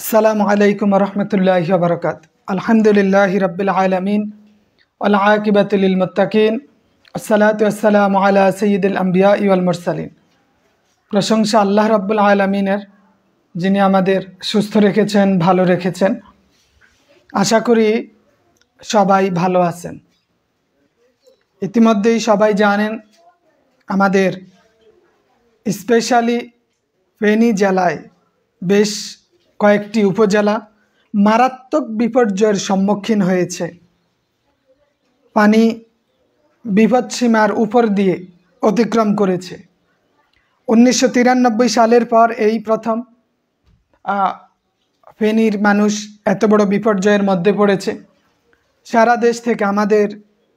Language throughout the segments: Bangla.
আসসালামু আলাইকুম ওয়া রাহমাতুল্লাহি ওয়া বারাকাতুহু। আলহামদুলিল্লাহি রাব্বিল আলামিন ওয়াল আকিবাতু লিল মুত্তাকিন। আসসালাতু ওয়াসসালামু আলা সাইয়্যিদিল আমবিয়া ওয়াল মুরসালিন। প্রশংসা আল্লাহ রাব্বুল আলামিনের, যিনি আমাদের সুস্থ রেখেছেন, ভালো রেখেছেন। আশা করি সবাই ভালো আছেন। ইতিমধ্যেই সবাই জানেন আমাদের স্পেশালি ফেনী জেলায় বেশ কয়েকটি উপজেলা মারাত্মক বিপর্যয়ের সম্মুখীন হয়েছে। পানি বিপদসীমার উপর দিয়ে অতিক্রম করেছে। 1993 সালের পর এই প্রথম ফেনীর মানুষ এত বড় বিপর্যয়ের মধ্যে পড়েছে। সারা দেশ থেকে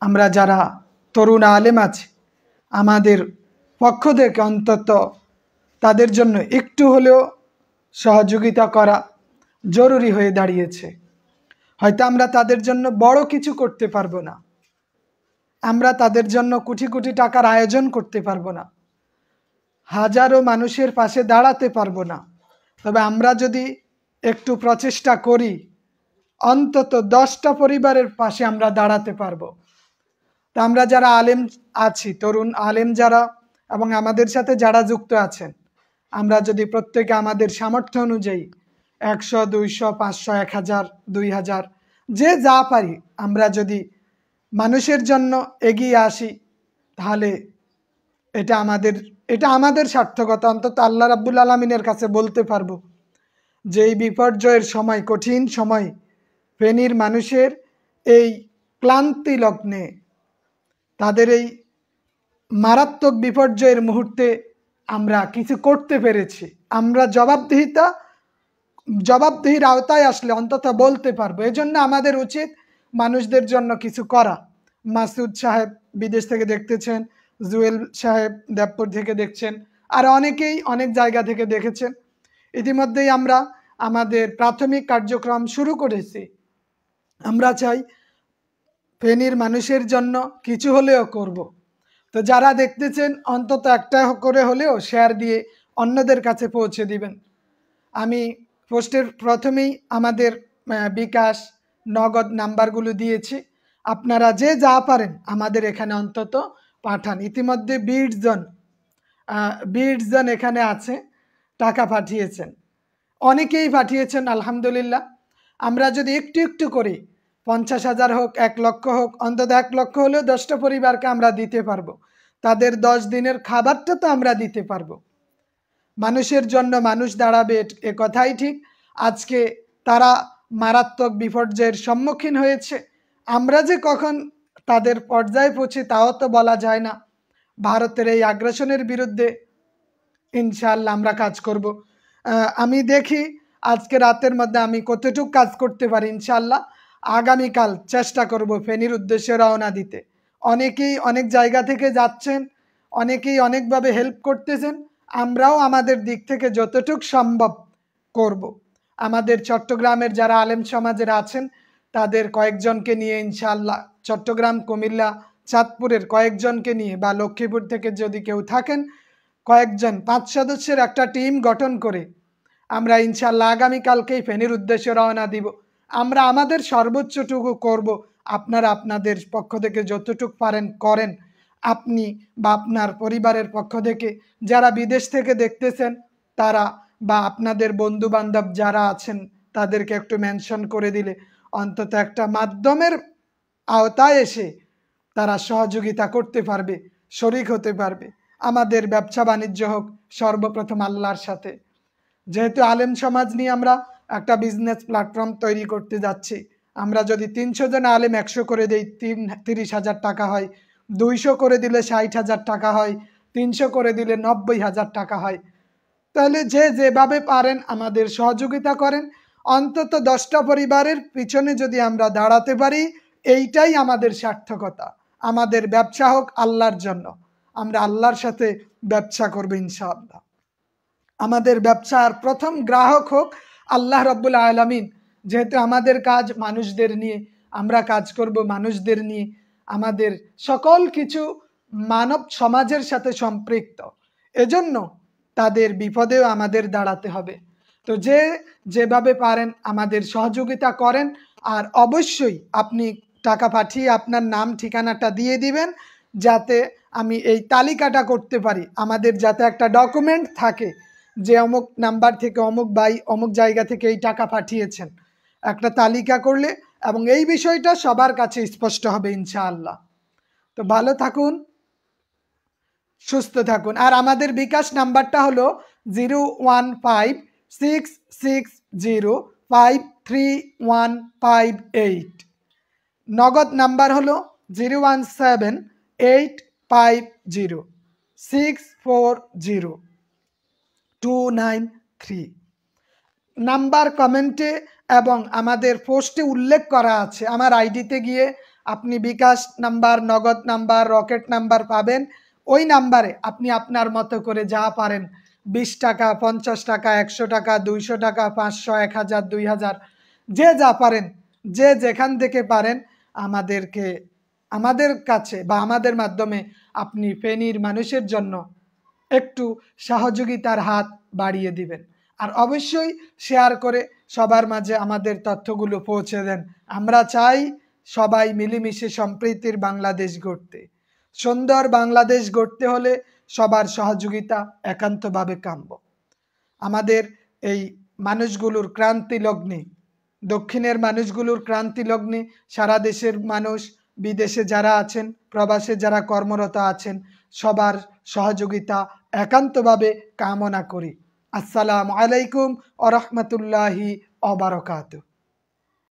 আমরা যারা তরুণ আলেম আছি, আমাদের পক্ষ থেকে অন্তত তাদের জন্য একটু হলেও সহযোগিতা করা জরুরি হয়ে দাঁড়িয়েছে। হয়তো আমরা তাদের জন্য বড় কিছু করতে পারবো না, আমরা তাদের জন্য কোটি কোটি টাকার আয়োজন করতে পারবো না, হাজারো মানুষের পাশে দাঁড়াতে পারবো না, তবে আমরা যদি একটু প্রচেষ্টা করি অন্তত 10টা পরিবারের পাশে আমরা দাঁড়াতে পারবো। তা আমরা যারা আলেম আছি, তরুণ আলেম যারা এবং আমাদের সাথে যারা যুক্ত আছেন, আমরা যদি প্রত্যেকে আমাদের সামর্থ্য অনুযায়ী 100, 200, 500, 1000, 2000 যে যা পারি, আমরা যদি মানুষের জন্য এগিয়ে আসি, তাহলে এটা আমাদের সার্থকতা। অন্তত আল্লাহ রাব্বুল আলামিনের কাছে বলতে পারবো যে এই বিপর্যয়ের সময়, কঠিন সময় ফেনীর মানুষের এই ক্লান্তি লগ্নে, তাদের এই মারাত্মক বিপর্যয়ের মুহূর্তে আমরা কিছু করতে পেরেছি। আমরা জবাবদিহির আওতায় আসলে অন্তত বলতে পারবো। এজন্য আমাদের উচিত মানুষদের জন্য কিছু করা। মাসুদ সাহেব বিদেশ থেকে দেখতেছেন, জুয়েল সাহেব দেবপুর থেকে দেখছেন, আর অনেকেই অনেক জায়গা থেকে দেখেছেন। ইতিমধ্যেই আমরা আমাদের প্রাথমিক কার্যক্রম শুরু করেছি। আমরা চাই ফেনীর মানুষের জন্য কিছু হলেও করব। তো যারা দেখতেছেন অন্তত একটা করে হলেও শেয়ার দিয়ে অন্যদের কাছে পৌঁছে দিবেন। আমি পোস্টের প্রথমেই আমাদের বিকাশ নগদ নাম্বারগুলো দিয়েছি, আপনারা যে যা পারেন আমাদের এখানে অন্তত পাঠান। ইতিমধ্যে 20 জন এখানে আছে, টাকা পাঠিয়েছেন, অনেকেই পাঠিয়েছেন আলহামদুলিল্লাহ। আমরা যদি একটু একটু করি, 50,000 হোক, 1 লক্ষ হোক, অন্তত 1 লক্ষ হলেও 10টা পরিবারকে আমরা দিতে পারবো। তাদের 10 দিনের খাবারটা তো আমরা দিতে পারবো। মানুষের জন্য মানুষ দাঁড়াবে, এ কথাই ঠিক। আজকে তারা মারাত্মক বিপর্যয়ের সম্মুখীন হয়েছে, আমরা যে কখন তাদের পর্যায়ে পৌঁছি তাও তো বলা যায় না। ভারতের এই আগ্রাসনের বিরুদ্ধে ইনশাআল্লাহ আমরা কাজ করব। আমি দেখি আজকে রাতের মধ্যে আমি কতটুকু কাজ করতে পারি। ইনশাআল্লাহ আগামীকাল চেষ্টা করব ফেনীর উদ্দেশ্যে রওনা দিতে। অনেকেই অনেক জায়গা থেকে যাচ্ছেন, অনেকেই অনেকভাবে হেল্প করতেছেন, আমরাও আমাদের দিক থেকে যতটুকু সম্ভব করব। আমাদের চট্টগ্রামের যারা আলেম সমাজের আছেন তাদের কয়েকজনকে নিয়ে ইনশাআল্লাহ, চট্টগ্রাম, কুমিল্লা, চাঁদপুরের কয়েকজনকে নিয়ে, বা লক্ষ্মীপুর থেকে যদি কেউ থাকেন কয়েকজন, 5 সদস্যের একটা টিম গঠন করে আমরা ইনশাআল্লাহ আগামীকালকেই ফেনীর উদ্দেশ্যে রওনা দিব। আমরা আমাদের সর্বোচ্চটুকু করব, আপনারা আপনাদের পক্ষ থেকে যতটুকু পারেন করেন। আপনি বা আপনার পরিবারের পক্ষ থেকে যারা বিদেশ থেকে দেখতেছেন তারা, বা আপনাদের বন্ধু বান্ধব যারা আছেন তাদেরকে একটু মেনশন করে দিলে অন্তত একটা মাধ্যমের আওতায় এসে তারা সহযোগিতা করতে পারবে, শরিক হতে পারবে। আমাদের ব্যবসা বাণিজ্য হোক সর্বপ্রথম আল্লাহর সাথে। যেহেতু আলেম সমাজ নিয়ে আমরা একটা বিজনেস প্ল্যাটফর্ম তৈরি করতে যাচ্ছি, আমরা যদি 300 জন আলেম 100 করে দেই 30,000 টাকা হয়, 200 করে দিলে 60,000 টাকা হয়, 300 করে দিলে 90,000 টাকা হয়। তাহলে যে যেভাবে পারেন আমাদের সহযোগিতা করেন। অন্তত 10টা পরিবারের পিছনে যদি আমরা দাঁড়াতে পারি, এইটাই আমাদের সার্থকতা। আমাদের ব্যবসা হোক আল্লাহর জন্য, আমরা আল্লাহর সাথে ব্যবসা করব ইনশাআল্লাহ। আমাদের ব্যবসার প্রথম গ্রাহক হোক আল্লাহ রাব্বুল আলামিন। যেহেতু আমাদের কাজ মানুষদের নিয়ে, আমরা কাজ করব মানুষদের নিয়ে। আমাদের সকল কিছু মানব সমাজের সাথে সম্পৃক্ত, এজন্য তাদের বিপদেও আমাদের দাঁড়াতে হবে। তো যে যেভাবে পারেন আমাদের সহযোগিতা করেন। আর অবশ্যই আপনি টাকা পাঠিয়ে আপনার নাম ঠিকানাটা দিয়ে দিবেন, যাতে আমি এই তালিকাটা করতে পারি, আমাদের যাতে একটা ডকুমেন্ট থাকে যে অমুক নাম্বার থেকে অমুক ভাই অমুক জায়গা থেকে এই টাকা পাঠিয়েছেন, একটা তালিকা করলে, এবং এই বিষয়টা সবার কাছে স্পষ্ট হবে ইনশাআল্লাহ। তো ভালো থাকুন, সুস্থ থাকুন। আর আমাদের বিকাশ নাম্বারটা হলো 01566053158। নগদ নাম্বার হলো 01785064029 নাম্বার কমেন্টে এবং আমাদের পোস্টে উল্লেখ করা আছে। আমার আইডিতে গিয়ে আপনি বিকাশ নাম্বার, নগদ নাম্বার, রকেট নাম্বার পাবেন। ওই নাম্বারে আপনি আপনার মতো করে যা পারেন, 20 টাকা, 50 টাকা, 100 টাকা, 200 টাকা, 500, 1000, 2000, যে যা পারেন, যে যেখান থেকে পারেন আমাদের কাছে বা আমাদের মাধ্যমে আপনি ফেনীর মানুষের জন্য একটু সহযোগিতার হাত বাড়িয়ে দিবেন। আর অবশ্যই শেয়ার করে সবার মাঝে আমাদের তথ্যগুলো পৌঁছে দেন। আমরা চাই সবাই মিলেমিশে সম্প্রীতির বাংলাদেশ গড়তে। সুন্দর বাংলাদেশ গড়তে হলে সবার সহযোগিতা একান্তভাবে কাম্য। আমাদের এই মানুষগুলোর ক্রান্তি লগ্নে, দক্ষিণের মানুষগুলোর ক্রান্তি লগ্নে সারা দেশের মানুষ, বিদেশে যারা আছেন, প্রবাসে যারা কর্মরত আছেন, সবার সহযোগিতা একান্তভাবে কামনা করি। আসসালামু আলাইকুম ওয়া রাহমাতুল্লাহি ওয়া বারাকাতুহু।